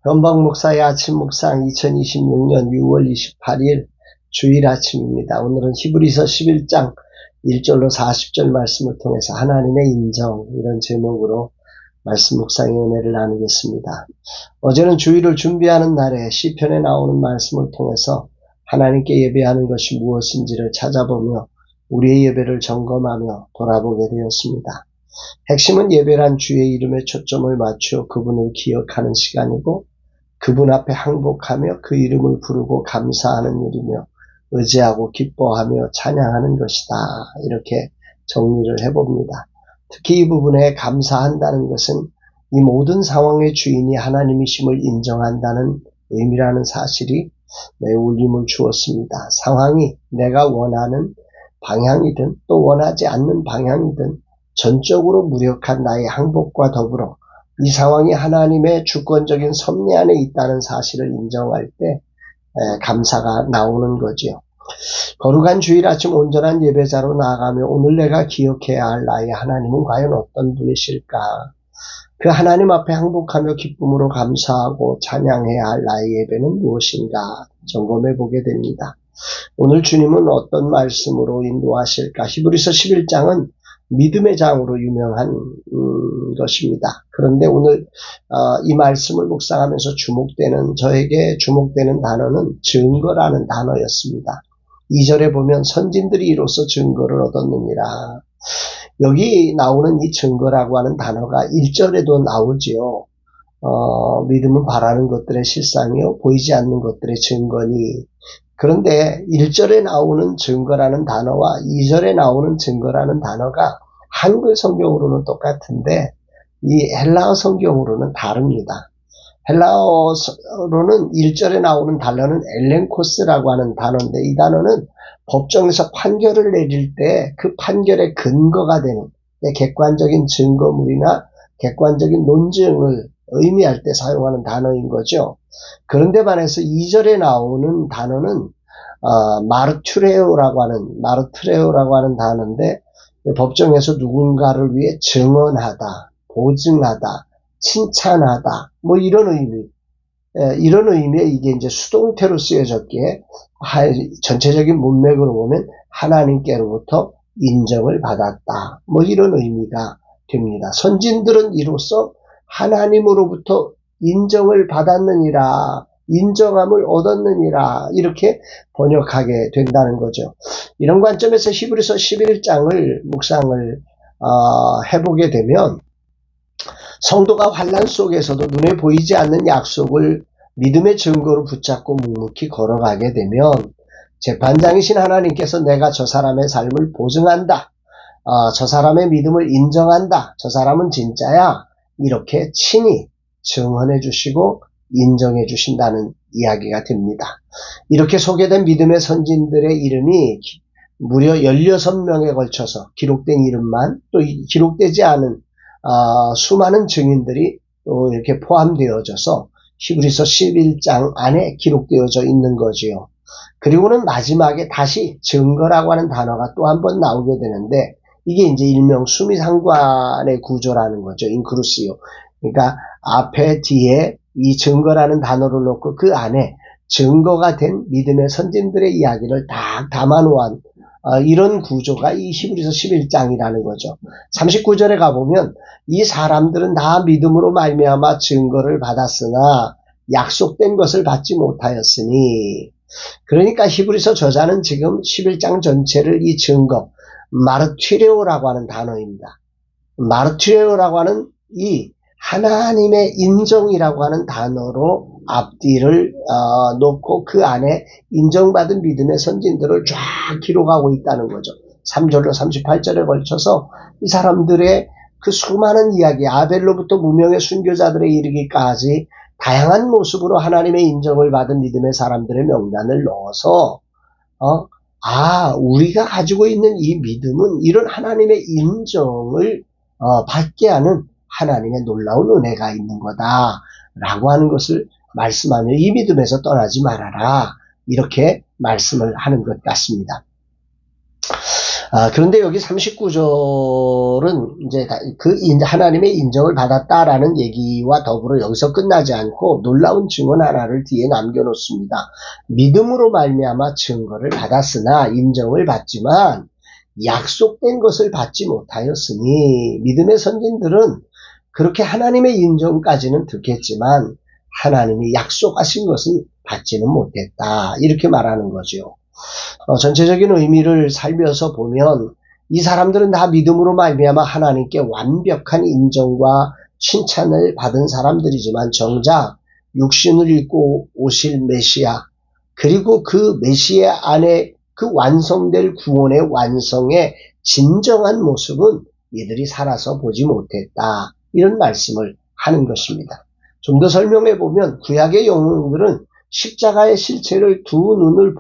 건방 목사의 아침 묵상 2026년 6월 28일 주일 아침입니다. 오늘은 히브리서 11장 1절로 40절 말씀을 통해서 하나님의 인정, 이런 제목으로 말씀 묵상의 은혜를 나누겠습니다. 어제는 주일을 준비하는 날에 시편에 나오는 말씀을 통해서 하나님께 예배하는 것이 무엇인지를 찾아보며 우리의 예배를 점검하며 돌아보게 되었습니다. 핵심은 예배란 주의 이름에 초점을 맞추어 그분을 기억하는 시간이고, 그분 앞에 항복하며 그 이름을 부르고 감사하는 일이며, 의지하고 기뻐하며 찬양하는 것이다. 이렇게 정리를 해봅니다. 특히 이 부분에 감사한다는 것은 이 모든 상황의 주인이 하나님이심을 인정한다는 의미라는 사실이 매우 울림을 주었습니다. 상황이 내가 원하는 방향이든 또 원하지 않는 방향이든 전적으로 무력한 나의 항복과 더불어 이 상황이 하나님의 주권적인 섭리 안에 있다는 사실을 인정할 때 감사가 나오는 거지요. 거룩한 주일 아침 온전한 예배자로 나아가며 오늘 내가 기억해야 할 나의 하나님은 과연 어떤 분이실까? 그 하나님 앞에 항복하며 기쁨으로 감사하고 찬양해야 할 나의 예배는 무엇인가 점검해 보게 됩니다. 오늘 주님은 어떤 말씀으로 인도하실까? 히브리서 11장은 믿음의 장으로 유명한 것입니다. 그런데 오늘 이 말씀을 묵상하면서 저에게 주목되는 단어는 증거라는 단어였습니다. 2절에 보면 선진들이 이로써 증거를 얻었느니라. 여기 나오는 이 증거라고 하는 단어가 1절에도 나오지요. 믿음은 바라는 것들의 실상이요 보이지 않는 것들의 증거니. 그런데 1절에 나오는 증거라는 단어와 2절에 나오는 증거라는 단어가 한글 성경으로는 똑같은데 이 헬라어 성경으로는 다릅니다. 헬라어로는 1절에 나오는 단어는 엘렌코스라고 하는 단어인데, 이 단어는 법정에서 판결을 내릴 때 그 판결의 근거가 되는 객관적인 증거물이나 객관적인 논증을 의미할 때 사용하는 단어인 거죠. 그런데 반해서 2절에 나오는 단어는 마르투레오라고 하는 단어인데, 법정에서 누군가를 위해 증언하다, 보증하다, 칭찬하다, 이런 의미에 이게 이제 수동태로 쓰여졌기에 전체적인 문맥으로 보면 하나님께로부터 인정을 받았다, 이런 의미가 됩니다. 선진들은 이로써 하나님으로부터 인정을 받았느니라, 인정함을 얻었느니라, 이렇게 번역하게 된다는 거죠. 이런 관점에서 히브리서 11장을 묵상을 해보게 되면, 성도가 환난 속에서도 눈에 보이지 않는 약속을 믿음의 증거로 붙잡고 묵묵히 걸어가게 되면 재판장이신 하나님께서 내가 저 사람의 삶을 보증한다, 저 사람의 믿음을 인정한다, 저 사람은 진짜야, 이렇게 친히 증언해 주시고 인정해 주신다는 이야기가 됩니다. 이렇게 소개된 믿음의 선진들의 이름이 무려 16명에 걸쳐서 기록된 이름만, 또 기록되지 않은 수많은 증인들이 또 이렇게 포함되어져서 히브리서 11장 안에 기록되어져 있는 거지요. 그리고는 마지막에 다시 증거라고 하는 단어가 또 한 번 나오게 되는데, 이게 이제 일명 수미상관의 구조라는 거죠. 인크루시오. 그러니까 앞에 뒤에 이 증거라는 단어를 놓고 그 안에 증거가 된 믿음의 선진들의 이야기를 다 담아놓은 이런 구조가 이 히브리서 11장이라는 거죠. 39절에 가보면 이 사람들은 다 믿음으로 말미암아 증거를 받았으나 약속된 것을 받지 못하였으니, 그러니까 히브리서 저자는 지금 11장 전체를 이 증거, 마르투레오라고 하는 단어입니다. 마르투레오라고 하는 이 하나님의 인정이라고 하는 단어로 앞뒤를 놓고 그 안에 인정받은 믿음의 선진들을 쫙 기록하고 있다는 거죠. 3절로 38절에 걸쳐서 이 사람들의 그 수많은 이야기, 아벨로부터 무명의 순교자들에 이르기까지 다양한 모습으로 하나님의 인정을 받은 믿음의 사람들의 명단을 넣어서 우리가 가지고 있는 이 믿음은 이런 하나님의 인정을 받게 하는 하나님의 놀라운 은혜가 있는 거다 라고 하는 것을 말씀하며 이 믿음에서 떠나지 말아라, 이렇게 말씀을 하는 것 같습니다. 그런데 여기 39절은 이제 하나님의 인정을 받았다라는 얘기와 더불어 여기서 끝나지 않고 놀라운 증언 하나를 뒤에 남겨놓습니다. 믿음으로 말미암아 증거를 받았으나 인정을 받지만 약속된 것을 받지 못하였으니, 믿음의 선진들은 그렇게 하나님의 인정까지는 듣겠지만 하나님이 약속하신 것은 받지는 못했다, 이렇게 말하는 거죠. 전체적인 의미를 살펴서 보면 이 사람들은 다 믿음으로 말미암아 하나님께 완벽한 인정과 칭찬을 받은 사람들이지만 정작 육신을 입고 오실 메시아, 그리고 그 메시아 안에 그 완성될 구원의 완성의 진정한 모습은 이들이 살아서 보지 못했다, 이런 말씀을 하는 것입니다. 좀 더 설명해 보면 구약의 영웅들은 십자가의 실체를 두 눈으로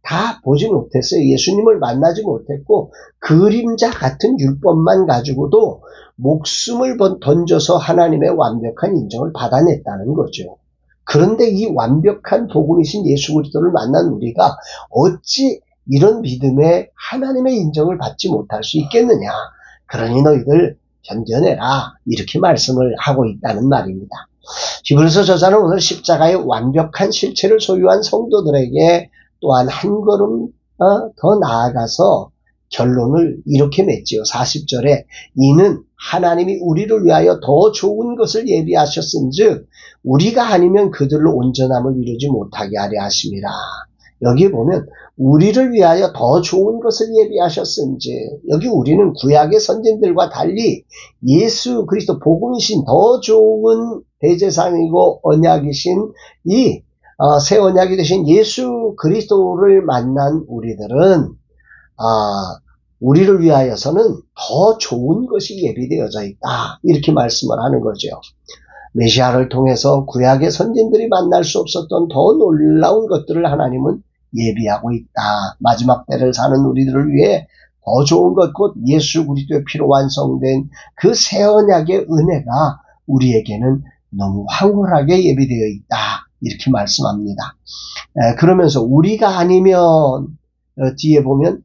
다 보지 못했어요. 예수님을 만나지 못했고 그림자 같은 율법만 가지고도 목숨을 던져서 하나님의 완벽한 인정을 받아냈다는 거죠. 그런데 이 완벽한 복음이신 예수 그리스도를 만난 우리가 어찌 이런 믿음에 하나님의 인정을 받지 못할 수 있겠느냐. 그러니 너희들 견뎌내라, 이렇게 말씀을 하고 있다는 말입니다. 히브리서 저자는 오늘 십자가의 완벽한 실체를 소유한 성도들에게 또한 한 걸음 더 나아가서 결론을 이렇게 맺지요. 40절에 이는 하나님이 우리를 위하여 더 좋은 것을 예비하셨은즉 우리가 아니면 그들로 온전함을 이루지 못하게 하려 하심이라. 여기에 보면 우리를 위하여 더 좋은 것을 예비하셨은지, 여기 우리는 구약의 선진들과 달리 예수 그리스도 복음이신 더 좋은 대제사장이고 언약이신 이 새 언약이 되신 예수 그리스도를 만난 우리들은 우리를 위하여서는 더 좋은 것이 예비되어져 있다, 이렇게 말씀을 하는 거죠. 메시아를 통해서 구약의 선진들이 만날 수 없었던 더 놀라운 것들을 하나님은 예비하고 있다. 마지막 때를 사는 우리들을 위해 더 좋은 것, 곧 예수 그리스도의 피로 완성된 그 새 언약의 은혜가 우리에게는 너무 황홀하게 예비되어 있다, 이렇게 말씀합니다. 그러면서 우리가 아니면, 뒤에 보면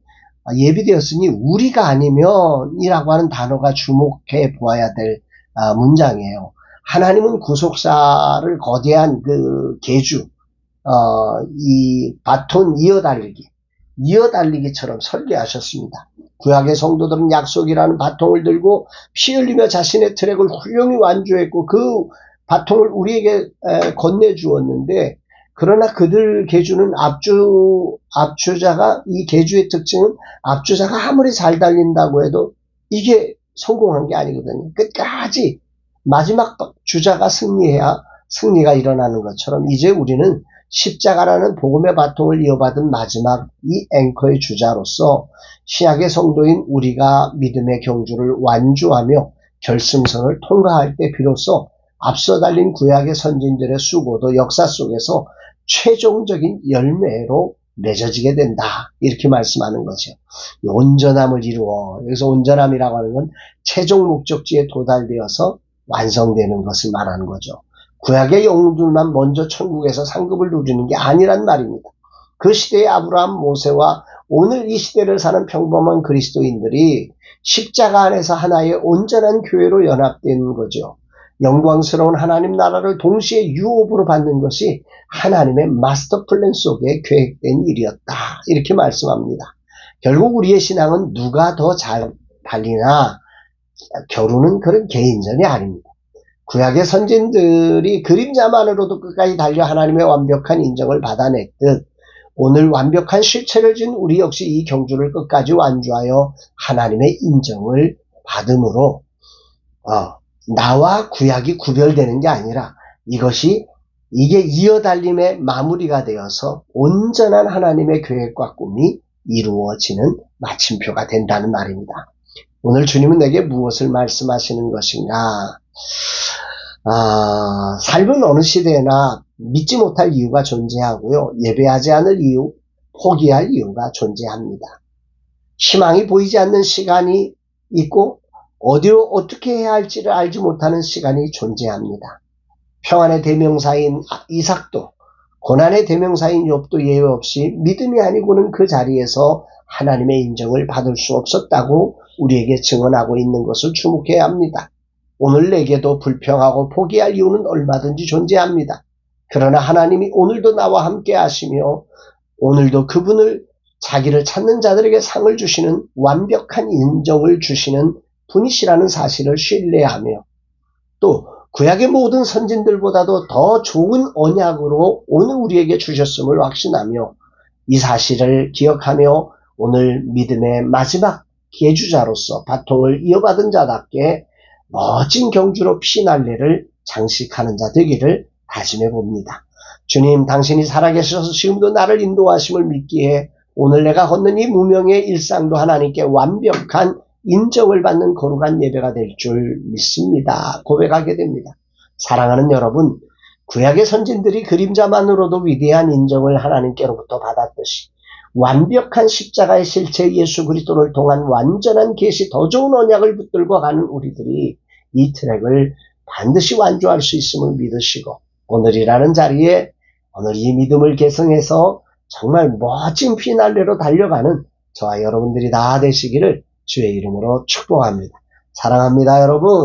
예비되었으니 우리가 아니면 이라고 하는 단어가 주목해 보아야 될 문장이에요. 하나님은 구속사를 거대한 그 계주, 이 바톤 이어달리기처럼 설계하셨습니다. 구약의 성도들은 약속이라는 바통을 들고 피 흘리며 자신의 트랙을 훌륭히 완주했고 그 바통을 우리에게 건네주었는데, 그러나 그들 계주는 앞주자가, 이 계주의 특징은 앞주자가 아무리 잘 달린다고 해도 이게 성공한 게 아니거든요. 끝까지 마지막 주자가 승리해야 승리가 일어나는 것처럼 이제 우리는 십자가라는 복음의 바통을 이어받은 마지막 이 앵커의 주자로서 신약의 성도인 우리가 믿음의 경주를 완주하며 결승선을 통과할 때 비로소 앞서 달린 구약의 선진들의 수고도 역사 속에서 최종적인 열매로 맺어지게 된다, 이렇게 말씀하는 거죠. 온전함을 이루어, 여기서 온전함이라고 하는 건 최종 목적지에 도달되어서 완성되는 것을 말하는 거죠. 구약의 영웅들만 먼저 천국에서 상급을 누리는 게 아니란 말입니다. 그 시대의 아브라함, 모세와 오늘 이 시대를 사는 평범한 그리스도인들이 십자가 안에서 하나의 온전한 교회로 연합된 거죠. 영광스러운 하나님 나라를 동시에 유업으로 받는 것이 하나님의 마스터 플랜 속에 계획된 일이었다, 이렇게 말씀합니다. 결국 우리의 신앙은 누가 더 잘 달리나 겨루는 그런 개인전이 아닙니다. 구약의 선진들이 그림자만으로도 끝까지 달려 하나님의 완벽한 인정을 받아냈듯 오늘 완벽한 실체를 진 우리 역시 이 경주를 끝까지 완주하여 하나님의 인정을 받음으로 나와 구약이 구별되는 게 아니라 이게 이어달림의 마무리가 되어서 온전한 하나님의 계획과 꿈이 이루어지는 마침표가 된다는 말입니다. 오늘 주님은 내게 무엇을 말씀하시는 것인가? 삶은 어느 시대나 믿지 못할 이유가 존재하고요, 예배하지 않을 이유, 포기할 이유가 존재합니다. 희망이 보이지 않는 시간이 있고 어디로 어떻게 해야 할지를 알지 못하는 시간이 존재합니다. 평안의 대명사인 이삭도 고난의 대명사인 욥도 예외 없이 믿음이 아니고는 그 자리에서 하나님의 인정을 받을 수 없었다고 우리에게 증언하고 있는 것을 주목해야 합니다. 오늘 내게도 불평하고 포기할 이유는 얼마든지 존재합니다. 그러나 하나님이 오늘도 나와 함께 하시며 오늘도 그분을 자기를 찾는 자들에게 상을 주시는 완벽한 인정을 주시는 분이시라는 사실을 신뢰하며 또 구약의 모든 선진들보다도 더 좋은 언약으로 오늘 우리에게 주셨음을 확신하며 이 사실을 기억하며 오늘 믿음의 마지막 계주자로서 바통을 이어받은 자답게 멋진 경주로 피날레를 장식하는 자 되기를 다짐해 봅니다. 주님, 당신이 살아계셔서 지금도 나를 인도하심을 믿기에 오늘 내가 걷는 이 무명의 일상도 하나님께 완벽한 인정을 받는 거룩한 예배가 될 줄 믿습니다. 고백하게 됩니다. 사랑하는 여러분, 구약의 선진들이 그림자만으로도 위대한 인정을 하나님께로부터 받았듯이 완벽한 십자가의 실체 예수 그리스도를 통한 완전한 계시 더 좋은 언약을 붙들고 가는 우리들이 이 트랙을 반드시 완주할 수 있음을 믿으시고 오늘이라는 자리에 오늘 이 믿음을 계승해서 정말 멋진 피날레로 달려가는 저와 여러분들이 다 되시기를 주의 이름으로 축복합니다. 사랑합니다, 여러분.